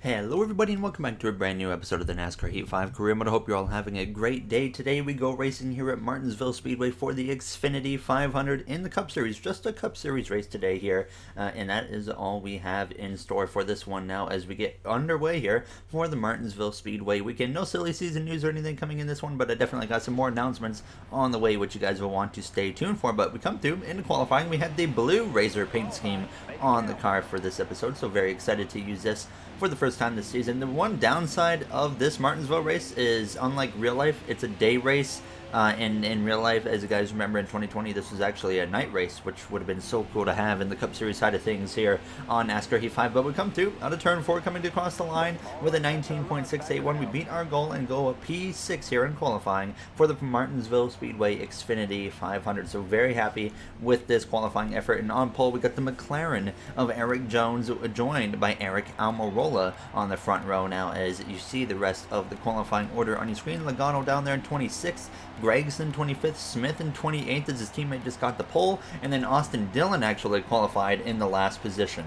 Hello everybody and welcome back to a brand new episode of the NASCAR Heat 5 career mode. I hope you're all having a great day. Today we go racing here at Martinsville Speedway for the Xfinity 500 in the Cup Series. Just a Cup Series race today here, and that is all we have in store for this one now as we get underway here for the Martinsville Speedway weekend. No silly season news or anything coming in this one, but I definitely got some more announcements on the way which you guys will want to stay tuned for. But we come through into qualifying. We have the blue Razor paint scheme on the car for this episode, so very excited to use this for the first time this season. The one downside of this Martinsville race is, unlike real life, it's a day race. And in real life, as you guys remember, in 2020, this was actually a night race, which would have been so cool to have in the Cup Series side of things here on NASCAR Heat 5. But we come through out of turn 4, coming across the line with a 19.681. We beat our goal and go a P6 here in qualifying for the Martinsville Speedway Xfinity 500. So very happy with this qualifying effort. And on pole, we got the McLaren of Erik Jones, joined by Aric Almirola on the front row now, as you see the rest of the qualifying order on your screen. Logano down there in 26th. Gregson 25th, Smith in 28th as his teammate just got the pole, and then Austin Dillon actually qualified in the last position.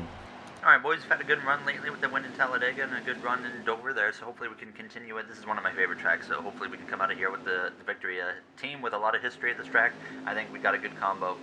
Alright boys, we've had a good run lately with the win in Talladega and a good run in Dover there, so hopefully we can continue it. This is one of my favorite tracks, so hopefully we can come out of here with the victory. A team with a lot of history at this track, I think we got a good combo.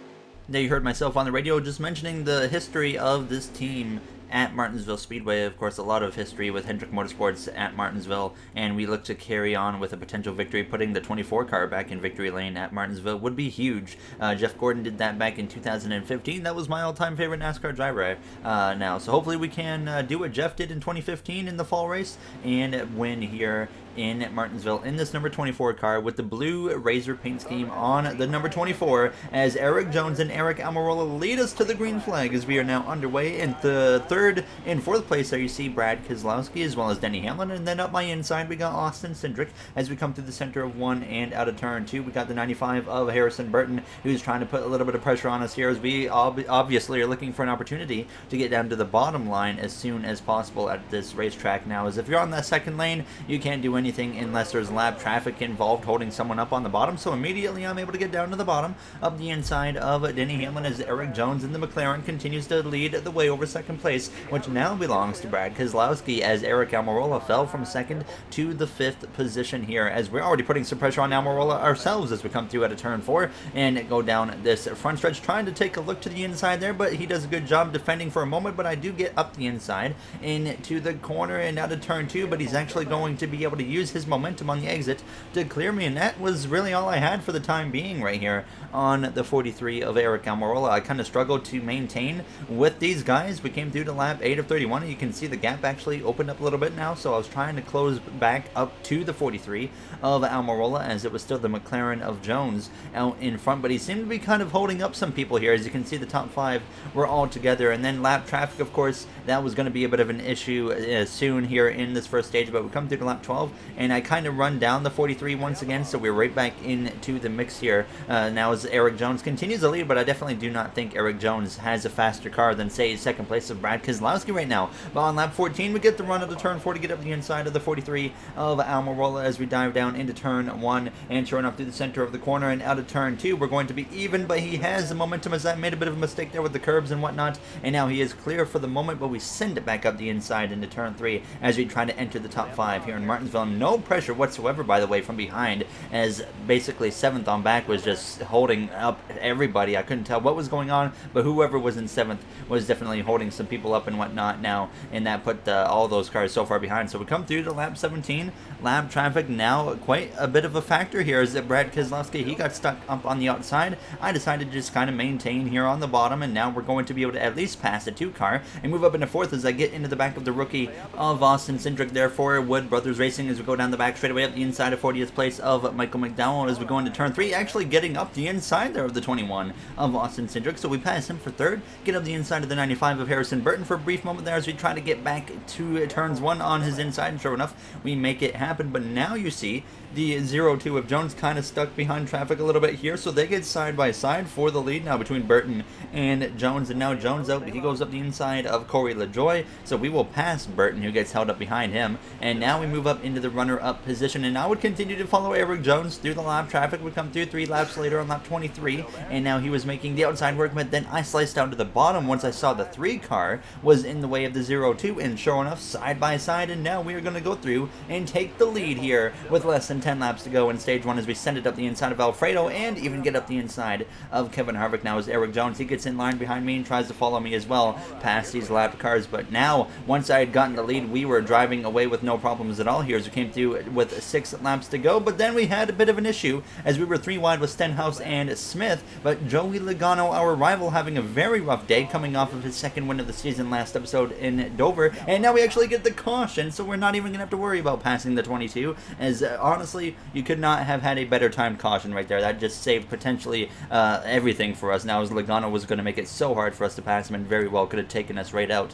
Now you heard myself on the radio just mentioning the history of this team at Martinsville Speedway. Of course, a lot of history with Hendrick Motorsports at Martinsville, and we look to carry on with a potential victory. Putting the 24 car back in victory lane at Martinsville would be huge. Jeff Gordon did that back in 2015. That was my all-time favorite NASCAR driver now. So hopefully we can do what Jeff did in 2015 in the fall race and win here in Martinsville in this number 24 car with the blue Razor paint scheme on the number 24, as Erik Jones and Aric Almirola lead us to the green flag as we are now underway. In the third and fourth place there you see Brad Keselowski as well as Denny Hamlin, and then up my inside we got Austin Cindric. As we come through the center of 1 and out of turn 2, we got the 95 of Harrison Burton, who's trying to put a little bit of pressure on us here as we obviously are looking for an opportunity to get down to the bottom line as soon as possible at this racetrack now, as if you're on that second lane you can't do anything unless there's lap traffic involved holding someone up on the bottom. So immediately I'm able to get down to the bottom of the inside of Denny Hamlin as Erik Jones in the McLaren continues to lead the way over second place, which now belongs to Brad Keselowski, as Aric Almirola fell from second to the 5th position here, as we're already putting some pressure on Almirola ourselves as we come through out of turn 4 and go down this front stretch, trying to take a look to the inside there, but he does a good job defending for a moment. But I do get up the inside into the corner and out of turn 2, but he's actually going to be able to use his momentum on the exit to clear me, and that was really all I had for the time being right here on the 43 of Aric Almirola. I kind of struggled to maintain with these guys. We came through to lap 8 of 31, and you can see the gap actually opened up a little bit now, so I was trying to close back up to the 43 of Almirola, as it was still the McLaren of Jones out in front, but he seemed to be kind of holding up some people here. As you can see, the top 5 were all together, and then lap traffic, of course, that was going to be a bit of an issue soon here in this first stage, but we come through to lap 12, and I kind of run down the 43 once again, so we're right back into the mix here now as Erik Jones continues to lead. But I definitely do not think Erik Jones has a faster car than, say, second place of Brad Keselowski right now. But on lap 14 we get the run of the turn 4 to get up the inside of the 43 of Almirola as we dive down into turn 1 and sure enough through the center of the corner and out of turn 2 we're going to be even, but he has the momentum as I made a bit of a mistake there with the curbs and whatnot, and now he is clear for the moment, but we send it back up the inside into turn 3 as we try to enter the top 5 here in Martinsville. No pressure whatsoever, by the way, from behind, as basically 7th on back was just holding up everybody. I couldn't tell what was going on, but whoever was in 7th was definitely holding some people up and whatnot now, and that put all those cars so far behind. So we come through to lap 17. Lap traffic now quite a bit of a factor here, as that Brad Keselowski, he got stuck up on the outside. I decided to just kind of maintain here on the bottom, and now we're going to be able to at least pass the 2 car and move up into 4th as I get into the back of the rookie of Austin Cindric there for Wood Brothers Racing, as we go down the back straightaway up the inside of 40th place of Michael McDowell as we go into turn 3, actually getting up the inside there of the 21 of Austin Cindric. So we pass him for 3rd, get up the inside of the 95 of Harrison Burton for a brief moment there as we try to get back to turns 1 on his inside, and sure enough we make it happen. But now you see The 0-2 with Jones kind of stuck behind traffic a little bit here, so they get side by side for the lead now between Burton and Jones. And now Jones out, he goes up the inside of Corey LaJoie, so we will pass Burton, who gets held up behind him. And now we move up into the runner-up position, and I would continue to follow Eric Jones through the lap. Traffic would come through 3 laps later on lap 23, and now he was making the outside work, but then I sliced down to the bottom once I saw the 3 car was in the way of the 0-2, and sure enough, side by side, and now we are going to go through and take the lead here with less than 10 laps to go in stage 1 as we send it up the inside of Alfredo and even get up the inside of Kevin Harvick. Now as Eric Jones, he gets in line behind me and tries to follow me as well past these lap cars, but now once I had gotten the lead, we were driving away with no problems at all here as we came through with 6 laps to go. But then we had a bit of an issue as we were 3 wide with Stenhouse and Smith, but Joey Logano, our rival, having a very rough day coming off of his 2nd win of the season last episode in Dover, and now we actually get the caution, so we're not even gonna have to worry about passing the 22, as honestly you could not have had a better timed caution right there. That just saved potentially everything for us now, as Logano was going to make it so hard for us to pass him and very well could have taken us right out.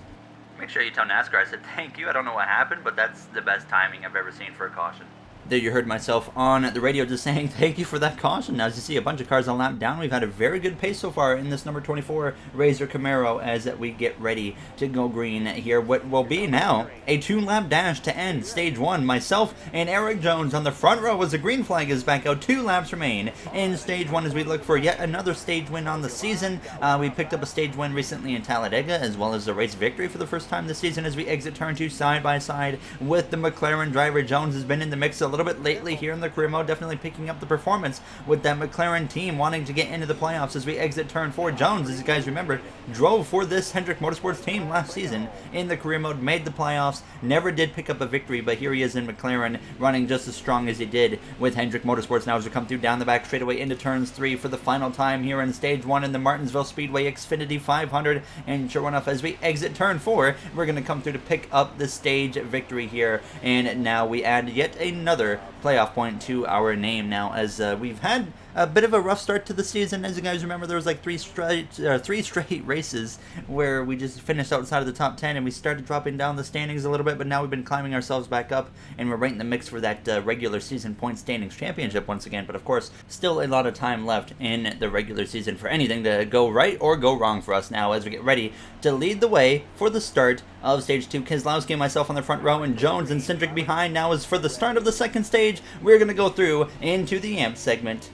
Make sure you tell NASCAR I said thank you. I don't know what happened, but that's the best timing I've ever seen for a caution. There you heard myself on the radio just saying thank you for that caution. Now, as you see, a bunch of cars on lap down. We've had a very good pace so far in this number 24 Razor Camaro as we get ready to go green here. What will be now a 2-lap dash to end stage 1. Myself and Eric Jones on the front row as the green flag is back out. 2 laps remain in stage 1 as we look for yet another stage win on the season. We picked up a stage win recently in Talladega, as well as a race victory for the first time this season as we exit turn 2 side by side with the McLaren driver. Jones has been in the mix a little bit lately here in the career mode, definitely picking up the performance with that McLaren team wanting to get into the playoffs as we exit turn 4. Jones, as you guys remember, drove for this Hendrick Motorsports team last season in the career mode, made the playoffs, never did pick up a victory, but here he is in McLaren running just as strong as he did with Hendrick Motorsports. Now as we come through down the back straightaway into turns 3 for the final time here in stage 1 in the Martinsville Speedway Xfinity 500, and sure enough, as we exit turn 4, we're going to come through to pick up the stage victory here, and now we add yet another playoff point to our name now, as we've had a bit of a rough start to the season. As you guys remember, there was like three straight races where we just finished outside of the top 10 and we started dropping down the standings a little bit, but now we've been climbing ourselves back up and we're right in the mix for that regular season point standings championship once again. But of course, still a lot of time left in the regular season for anything to go right or go wrong for us now as we get ready to lead the way for the start of stage 2. Keselowski and myself on the front row and Jones and Cindric behind. Now is for the start of the second stage. We're going to go through into the AMP segment.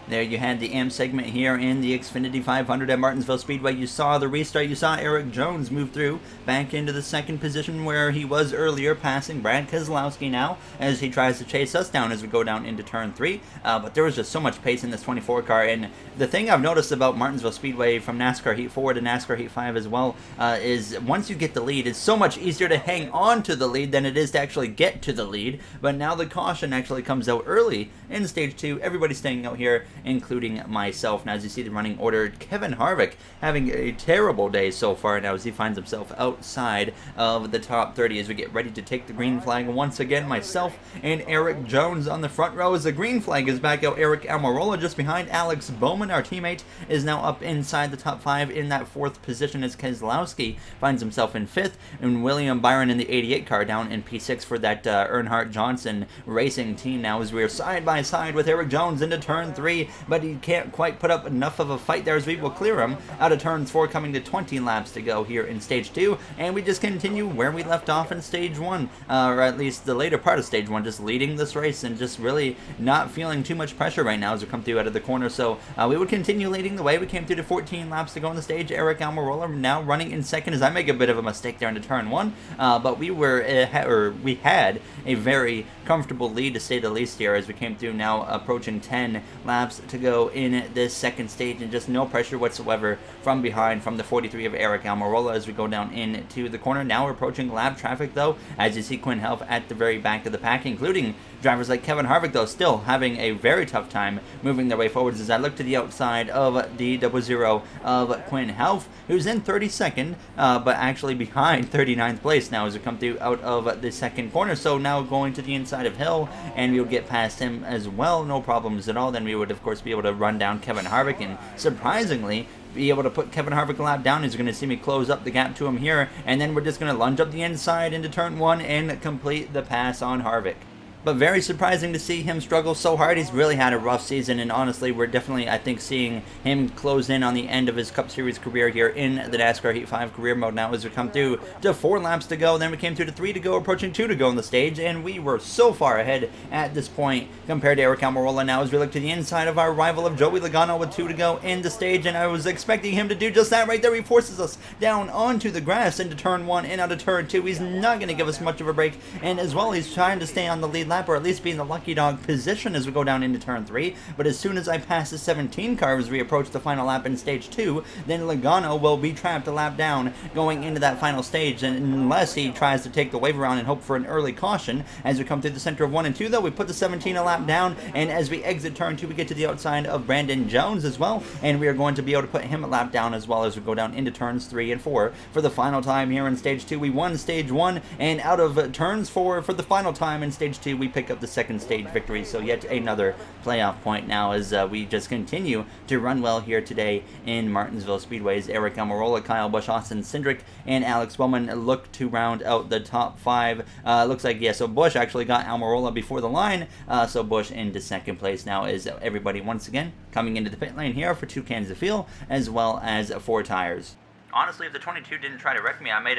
There you had the AM segment here in the Xfinity 500 at Martinsville Speedway. You saw the restart. You saw Eric Jones move through back into the second position where he was earlier, passing Brad Keselowski now as he tries to chase us down as we go down into turn 3. But there was just so much pace in this 24 car. And the thing I've noticed about Martinsville Speedway from NASCAR Heat 4 to NASCAR Heat 5 as well is once you get the lead, it's so much easier to hang on to the lead than it is to actually get to the lead. But now the caution actually comes out early in stage 2. Everybody's staying out here, including myself. Now, as you see the running order, Kevin Harvick having a terrible day so far now as he finds himself outside of the top 30 as we get ready to take the green flag once again. Myself and Eric Jones on the front row as the green flag is back out. Eric Almirola just behind Alex Bowman, our teammate, is now up inside the top 5 in that 4th position as Keselowski finds himself in 5th, and William Byron in the 88 car down in P6 for that Earnhardt Johnson racing team now as we are side by side with Eric Jones into turn 3 but he can't quite put up enough of a fight there as we will clear him out of turns 4, coming to 20 laps to go here in stage 2, and we just continue where we left off in stage 1, or at least the later part of stage 1, just leading this race and just really not feeling too much pressure right now as we come through out of the corner. So we would continue leading the way. We came through to 14 laps to go on the stage. Eric Almirola now running in second as I make a bit of a mistake there into turn 1, but we had a very comfortable lead to say the least here as we came through, now approaching 10 laps to go in this second stage, and just no pressure whatsoever from behind from the 43 of Eric Almirola as we go down into the corner. Now we're approaching lap traffic though, as you see Quinn Helf at the very back of the pack, including drivers like Kevin Harvick though still having a very tough time moving their way forwards as I look to the outside of the 00 of Quinn Helf, who's in 32nd, but actually behind 39th place now as we come through out of the second corner. So now going to the inside of Hill, and we will get past him as well, no problems at all. Then we would of course be able to run down Kevin Harvick and surprisingly be able to put Kevin Harvick a lap down. He's going to see me close up the gap to him here, and then we're just going to lunge up the inside into turn 1 and complete the pass on Harvick. But very surprising to see him struggle so hard. He's really had a rough season, and honestly, we're definitely, I think, seeing him close in on the end of his Cup Series career here in the NASCAR Heat 5 career mode now as we come through to 4 laps to go. Then we came through to 3 to go, approaching 2 to go on the stage, and we were so far ahead at this point compared to Eric Almirola now as we look to the inside of our rival of Joey Logano with 2 to go in the stage, and I was expecting him to do just that right there. He forces us down onto the grass into turn 1 and out of turn 2. He's not going to give us much of a break, and as well, he's trying to stay on the lead lap, or at least be in the lucky dog position as we go down into turn 3, but as soon as I pass the 17 car as we approach the final lap in stage 2, then Logano will be trapped a lap down going into that final stage, and unless he tries to take the wave around and hope for an early caution as we come through the center of 1 and 2 though, we put the 17 a lap down, and as we exit turn 2 we get to the outside of Brandon Jones as well, and we are going to be able to put him a lap down as well as we go down into turns 3 and 4 for the final time here in stage 2. We won stage 1, and out of turns 4 for the final time in stage 2 we pick up the second stage victory, so yet another playoff point now as we just continue to run well here today in Martinsville Speedway's Eric Almirola, Kyle Busch, Austin Cindric, and Alex Bowman look to round out the top 5. Looks like, yeah, so Busch actually got Almirola before the line, so Busch into second place now is everybody once again coming into the pit lane here for 2 cans of fuel as well as 4 tires. Honestly, if the 22 didn't try to wreck me, I might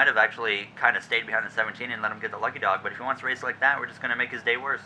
have actually kind of stayed behind the 17 and let him get the lucky dog, but if he wants to race like that, we're just going to make his day worse.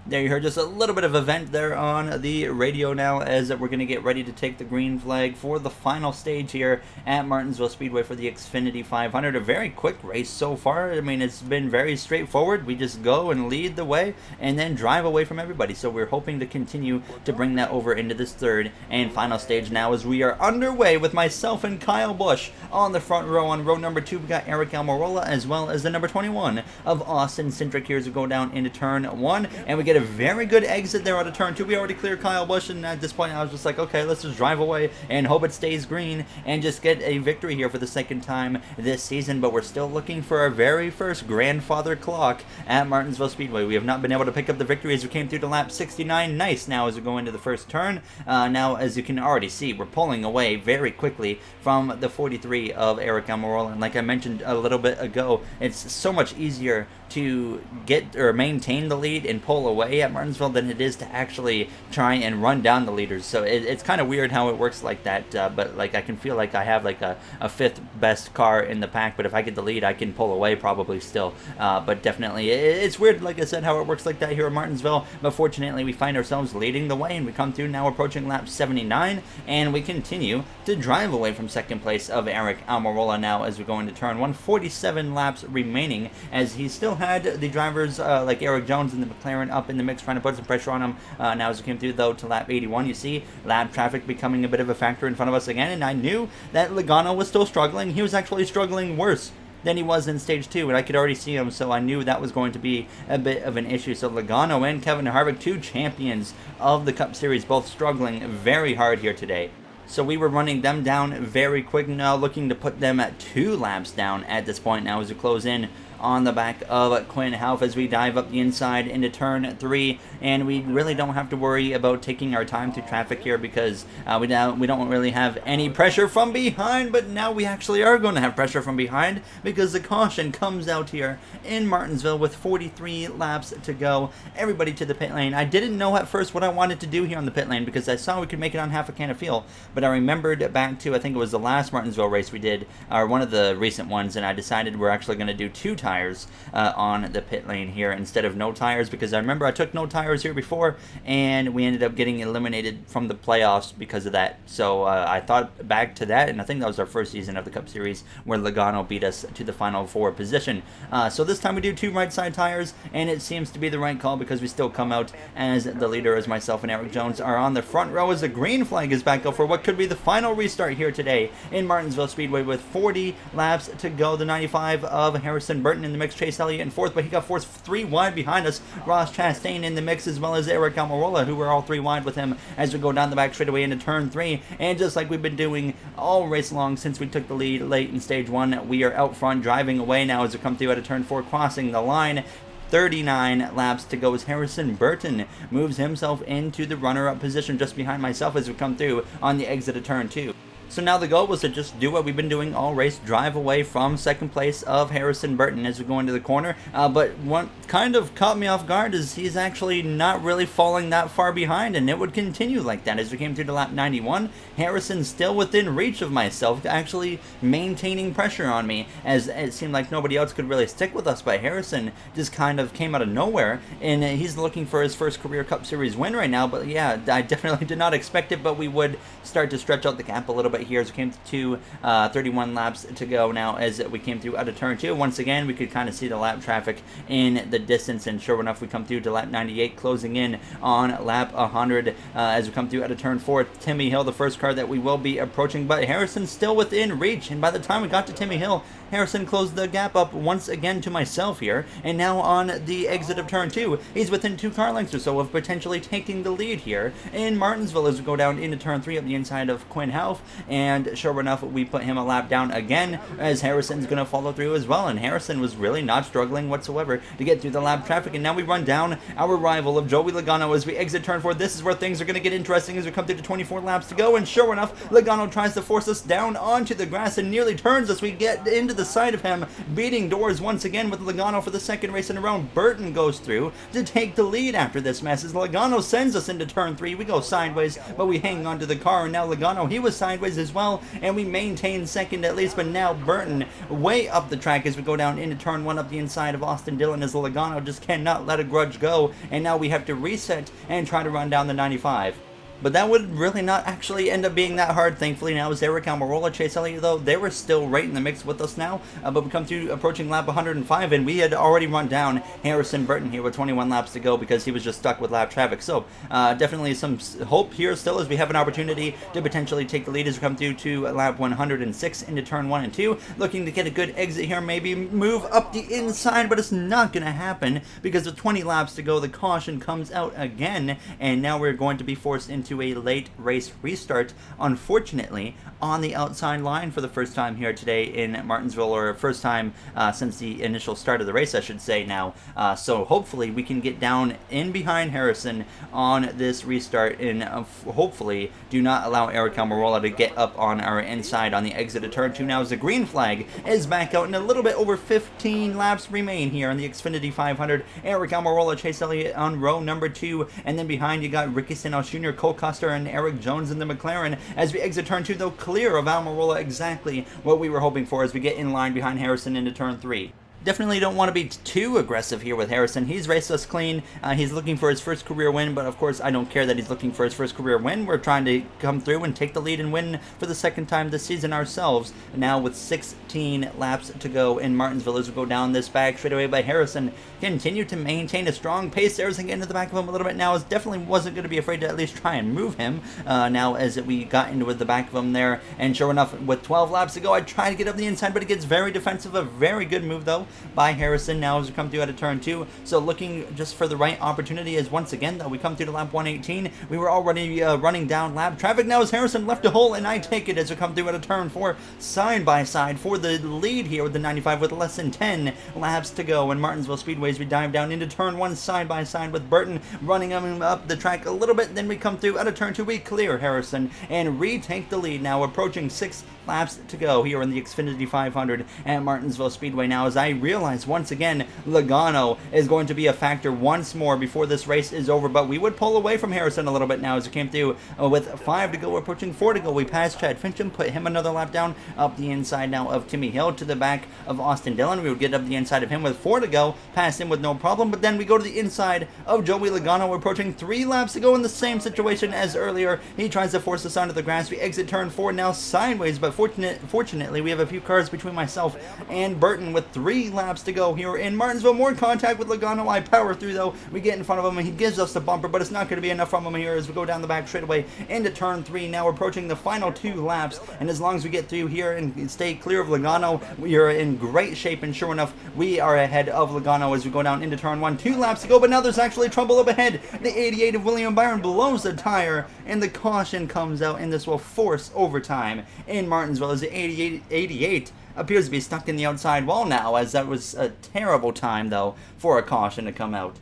There you heard just a little bit of event there on the radio now as we're going to get ready to take the green flag for the final stage here at Martinsville Speedway for the Xfinity 500. A very quick race so far. I mean, it's been very straightforward. We just go and lead the way and then drive away from everybody. So we're hoping to continue to bring that over into this third and final stage now as we are underway with myself and Kyle Busch on the front row. On row number 2, we got Eric Almirola as well as the number 21 of Austin Cindric here as we go down into turn 1, and we get a very good exit there out of turn 2. We already cleared Kyle Busch, and at this point I was just like, okay, let's just drive away and hope it stays green and just get a victory here for the second time this season. But we're still looking for our very first grandfather clock at Martinsville Speedway. We have not been able to pick up the victory as we came through to lap 69. Nice now as we go into the first turn. Now, as you can already see, we're pulling away very quickly from the 43 of Eric Almirola, and like I mentioned a little bit ago, it's so much easier to get or maintain the lead and pull away at Martinsville than it is to actually try and run down the leaders. So it's kind of weird how it works like that, but like I can feel like I have like a 5th best car in the pack, but if I get the lead I can pull away probably still, but definitely it's weird, like I said, how it works like that here at Martinsville. But fortunately we find ourselves leading the way, and we come through now approaching lap 79, and we continue to drive away from second place of Eric Almirola now as we go into turn 1. 47 laps remaining as he still had the drivers like Eric Jones and the McLaren up in the mix trying to put some pressure on him. Now as we came through though to lap 81, you see lap traffic becoming a bit of a factor in front of us again, and I knew that Logano was still struggling. He was actually struggling worse than he was in stage 2, and I could already see him, so I knew that was going to be a bit of an issue. So Logano and Kevin Harvick, 2 champions of the Cup Series, both struggling very hard here today. So we were running them down very quick now, looking to put them at 2 laps down at this point now as we close in on the back of Quinn Houff as we dive up the inside into turn 3, and we really don't have to worry about taking our time through traffic here because we don't really have any pressure from behind, but now we actually are going to have pressure from behind because the caution comes out here in Martinsville with 43 laps to go. Everybody to the pit lane. I didn't know at first what I wanted to do here on the pit lane because I saw we could make it on half a can of fuel, but I remembered back to, I think it was the last Martinsville race we did, or one of the recent ones, and I decided we're actually going to do 2 tires on the pit lane here instead of no tires, because I remember I took no tires here before and we ended up getting eliminated from the playoffs because of that. So I thought back to that, and I think that was our first season of the Cup Series where Logano beat us to the final 4 position. So this time we do 2 right side tires, and it seems to be the right call because we still come out as the leader, as myself and Eric Jones are on the front row as the green flag is back up for what could be the final restart here today in Martinsville Speedway with 40 laps to go. The 95 of Harrison Burton in the mix, Chase Elliott in 4th, but he got forced 3 wide behind us. Ross Chastain in the mix, as well as Eric Almirola, who were all 3 wide with him as we go down the back straightaway into turn 3. And just like we've been doing all race long since we took the lead late in stage 1, we are out front driving away now as we come through out of turn 4, crossing the line. 39 laps to go as Harrison Burton moves himself into the runner-up position just behind myself as we come through on the exit of turn 2. So now the goal was to just do what we've been doing all race, drive away from second place of Harrison Burton as we go into the corner. But what kind of caught me off guard is he's actually not really falling that far behind, and it would continue like that as we came through to lap 91. Harrison's still within reach of myself, actually maintaining pressure on me, as it seemed like nobody else could really stick with us, but Harrison just kind of came out of nowhere, and he's looking for his first career Cup Series win right now. But yeah, I definitely did not expect it, but we would start to stretch out the gap a little bit here as we came to 31 laps to go now as we came through out of turn 2. Once again, we could kind of see the lap traffic in the distance, and sure enough, we come through to lap 98, closing in on lap 100 as we come through out of turn 4. Timmy Hill, the first car that we will be approaching, but Harrison's still within reach, and by the time we got to Timmy Hill, Harrison closed the gap up once again to myself here, and now on the exit of turn 2, he's within 2 car lengths or so of potentially taking the lead here in Martinsville as we go down into turn 3 up the inside of Quinn Houff, and sure enough, we put him a lap down again as Harrison's going to follow through as well, and Harrison was really not struggling whatsoever to get through the lap traffic, and now we run down our rival of Joey Logano as we exit turn 4. This is where things are going to get interesting as we come through to 24 laps to go, and sure enough, Logano tries to force us down onto the grass and nearly turns us. We get into the side of him, beating doors once again with Logano for the second race in a row. Burton goes through to take the lead after this mess as Logano sends us into turn 3. We go sideways, but we hang onto the car, and now Logano, he was sideways as well, and we maintain second at least, but now Burton way up the track as we go down into turn 1 up the inside of Austin Dillon as Logano just cannot let a grudge go, and now we have to reset and try to run down the 95. But that would really not actually end up being that hard, thankfully. Now, as Eric Almirola, Chase Elliott, though, they were still right in the mix with us now. But we come through approaching lap 105, and we had already run down Harrison Burton here with 21 laps to go because he was just stuck with lap traffic. So, definitely some hope here still as we have an opportunity to potentially take the lead as we come through to lap 106 into turn 1 and 2. Looking to get a good exit here, maybe move up the inside, but it's not going to happen because with 20 laps to go, the caution comes out again, and now we're going to be forced into a late race restart, unfortunately, on the outside line for the first time here today in Martinsville, or first time since the initial start of the race, I should say now. So hopefully we can get down in behind Harrison on this restart and hopefully do not allow Eric Almirola to get up on our inside on the exit of turn 2 now as the green flag is back out and a little bit over 15 laps remain here on the Xfinity 500. Eric Almirola, Chase Elliott on row number 2, and then behind you got Ricky Stenhouse Jr., Cole Custer, and Eric Jones in the McLaren as we exit turn 2, though clear of Almirola, exactly what we were hoping for as we get in line behind Harrison into turn 3. Definitely don't want to be too aggressive here with Harrison. He's raced us clean. He's looking for his first career win, but of course I don't care that he's looking for his first career win. We're trying to come through and take the lead and win for the second time this season ourselves. Now with 16 laps to go in Martinsville as we go down this back straightaway by Harrison. Continue to maintain a strong pace there as I get into the back of him a little bit now. As definitely wasn't going to be afraid to at least try and move him now as we got into the back of him there. And sure enough, with 12 laps to go, I try to get up the inside, but it gets very defensive. A very good move though by Harrison now as we come through out of turn 2. So looking just for the right opportunity as once again, though, we come through to lap 118. We were already running down lap traffic now as Harrison left a hole, and I take it as we come through out of turn 4, side by side for the lead here with the 95 with less than 10 laps to go. In Martinsville Speedway, as we dive down into turn 1 side by side with Burton running him up the track a little bit. Then we come through out of turn 2, we clear Harrison and retake the lead now, approaching 6 laps to go here in the Xfinity 500 at Martinsville Speedway now, as I realize once again Logano is going to be a factor once more before this race is over, but we would pull away from Harrison a little bit now as we came through with 5 to go, approaching 4 to go. We passed Chad Fincham, put him another lap down up the inside now of Timmy Hill to the back of Austin Dillon. We would get up the inside of him with 4 to go, pass him with no problem, but then we go to the inside of Joey Logano. We're approaching 3 laps to go in the same situation as earlier. He tries to force us onto the grass. We exit turn 4 now sideways, but fortunately we have a few cars between myself and Burton with 3 laps to go here in Martinsville. More contact with Logano. I power through though. We get in front of him and he gives us the bumper, but it's not going to be enough from him here as we go down the back straightaway into turn 3. Now we're approaching the final 2 laps, and as long as we get through here and stay clear of Logano, we are in great shape, and sure enough we are ahead of Logano as we go down into turn 1. 2 laps to go, but now there's actually trouble up ahead. The 88 of William Byron blows the tire and the caution comes out, and this will force overtime in Martinsville as the 88 appears to be stuck in the outside wall now, as that was a terrible time though for a caution to come out.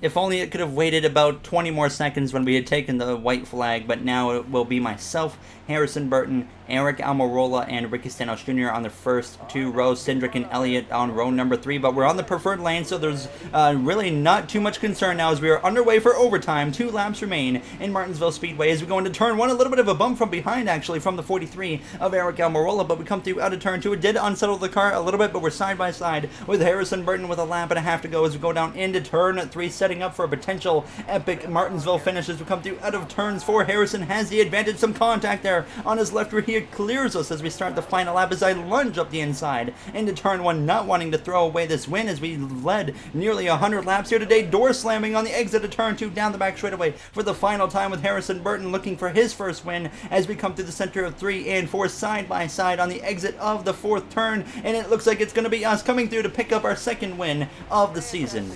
If only it could have waited about 20 more seconds when we had taken the white flag, but now it will be myself, Harrison Burton, Eric Almirola, and Ricky Stenhouse Jr. on the first 2 rows, Cindric and Elliott on row number 3, but we're on the preferred lane, so there's really not too much concern now as we are underway for overtime. 2 laps remain in Martinsville Speedway as we go into turn 1. A little bit of a bump from behind, actually, from the 43 of Eric Almirola, but we come through out of turn 2. It did unsettle the car a little bit, but we're side by side with Harrison Burton with a lap and a half to go as we go down into turn 3, setting up for a potential epic Martinsville finish as we come through out of turns 4. Harrison has the advantage, some contact there on his left rear. He clears us as we start the final lap as I lunge up the inside into turn 1, not wanting to throw away this win as we led nearly 100 laps here today. Door slamming on the exit of turn 2 down the back straightaway for the final time with Harrison Burton looking for his first win as we come through the center of 3 and 4 side by side on the exit of the 4th turn, and it looks like it's going to be us coming through to pick up our 2nd win of the season.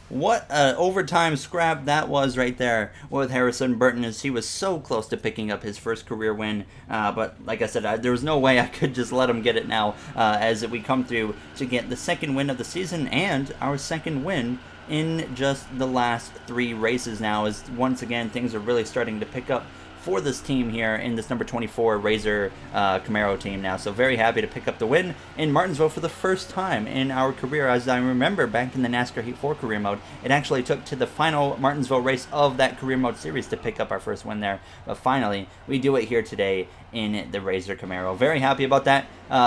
What an overtime scrap that was right there with Harrison Burton, as he was so close to picking up his first career win. But like I said, there was no way I could just let him get it now as we come through to get the 2nd win of the season and our 2nd win in just the last 3 races now, as once again things are really starting to pick up for this team here in this number 24 Razor Camaro team now. So very happy to pick up the win in Martinsville for the first time in our career. As I remember back in the NASCAR Heat 4 career mode, it actually took to the final Martinsville race of that career mode series to pick up our first win there. But finally, we do it here today in the Razor Camaro. Very happy about that.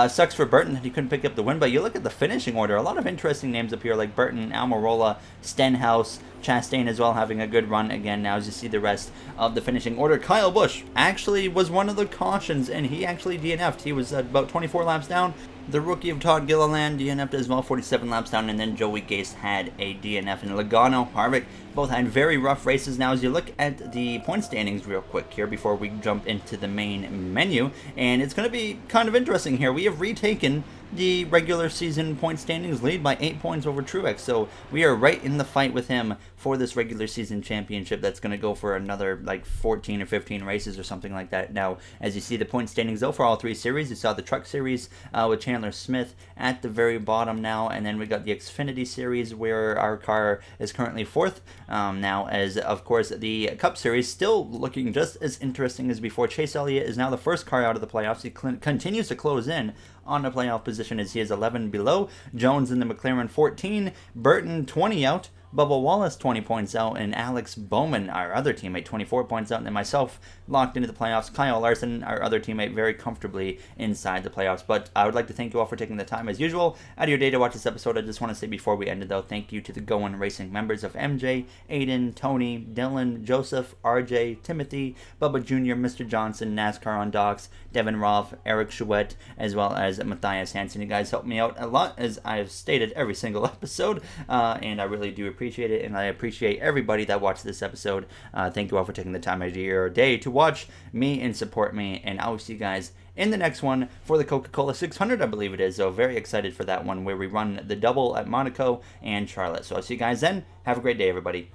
Sucks for Burton that he couldn't pick up the win, but you look at the finishing order, a lot of interesting names up here like Burton, Almirola, Stenhouse, Chastain as well having a good run again now as you see the rest of the finishing order. Kyle Busch actually was one of the cautions, and he actually DNF'd. He was about 24 laps down. The rookie of Todd Gilliland DNF'd as well, 47 laps down, and then Joey Gase had a DNF. And Logano, Harvick, both had very rough races. Now, as you look at the point standings real quick here before we jump into the main menu, and it's going to be kind of interesting here. We have retaken the regular season point standings lead by 8 points over Truex, so we are right in the fight with him for this regular season championship that's going to go for another like 14 or 15 races or something like that. Now, as you see the point standings though for all 3 series, you saw the Truck Series with Chandler Smith at the very bottom now, and then we got the Xfinity Series where our car is currently 4th now, as of course the Cup Series still looking just as interesting as before. Chase Elliott is now the first car out of the playoffs. He continues to close in on the playoff position as he is 11 below. Jones in the McLaren 14, Burton 20 out, Bubba Wallace 20 points out, and Alex Bowman, our other teammate, 24 points out, and then myself locked into the playoffs. Kyle Larson, our other teammate, very comfortably inside the playoffs. But I would like to thank you all for taking the time, as usual, out of your day to watch this episode. I just want to say before we end it, though, thank you to the Going Racing members of MJ, Aiden, Tony, Dylan, Joseph, RJ, Timothy, Bubba Jr., Mr. Johnson, NASCAR on Docks, Devin Roth, Eric Chouette, as well as Matthias Hansen. You guys help me out a lot, as I've stated every single episode, and I really do appreciate appreciate it, and I appreciate everybody that watched this episode. Thank you all for taking the time out of your day to watch me and support me, and I will see you guys in the next one for the Coca-Cola 600, I believe it is. So very excited for that one, where we run the double at Monaco and Charlotte. So I'll see you guys then. Have a great day, everybody.